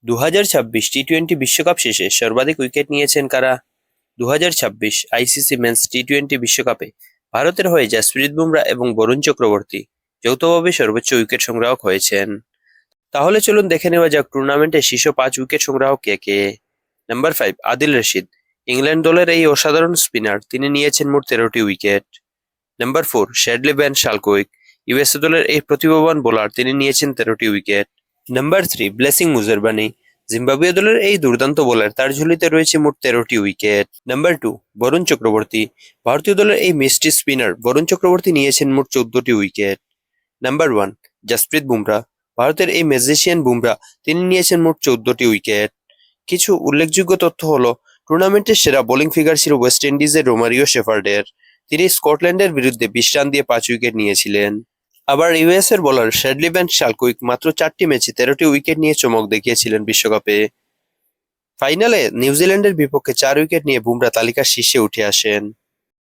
2026 T twenty বিশ্বকাপ শেষে সর্বাধিক উইকেট নিয়েছেন কারা? 2026 আইসিসি মেন্স টি-টোয়েন্টি বিশ্বকাপে ভারতের হয়ে জাসপ্রীত বুমরা এবং বরুণ চক্রবর্তী যৌথভাবে সর্বোচ্চ উইকেট সংগ্রাহক হয়েছেন। তাহলে চলুন দেখে নেওয়া যাক টুর্নামেন্টে শীর্ষ 5 উইকেট সংগ্রাহক কে কে। নাম্বার 5, আদিল রশিদ। ইংল্যান্ড দলের এই অসাধারণ স্পিনার, তিনি নিয়েছেন মোট 13টি wicket. Number 4, Shadley van Schalkwyk. USA দলের এই প্রতিভাবান বোলার, তিনি নিয়েছেন 13টি wicket. Number 3, Blessing Muzarabani. Zimbabwe দলের এই দুর্দান্ত বোলার, তার ঝুলিতে রয়েছে মোট 13টি উইকেট। নাম্বার 2, বরুণ চক্রবর্তী। ভারতীয় দলের এই মিস্ট্রি স্পিনার বরুণ চক্রবর্তী নিয়েছেন মোট 14টি উইকেট। নাম্বার 1, জাসপ্রীত বুমরা। ভারতের এই ম্যাজিশিয়ান বুমরা, তিনি নিয়েছেন মোট 14টি উইকেট। কিছু উল্লেখযোগ্য তথ্য হলো, টুর্নামেন্টের সেরা বোলিং ফিগার ছিল ওয়েস্ট ইন্ডিজের রোমারিও শেফার্ডের। তিনি স্কটল্যান্ডের বিরুদ্ধে 20 রান দিয়ে 5 উইকেট নিয়েছিলেন। আবার ইউএস এর বোলার শ্যাডলি ভ্যান শালকোইক মাত্র 4টি ম্যাচে 13টি উইকেট নিয়ে চমক দেখিয়েছিলেন বিশ্বকাপে। ফাইনালে নিউজিল্যান্ডের বিপক্ষে 4 উইকেট নিয়ে বুমরা তালিকার শীর্ষে উঠে আসেন।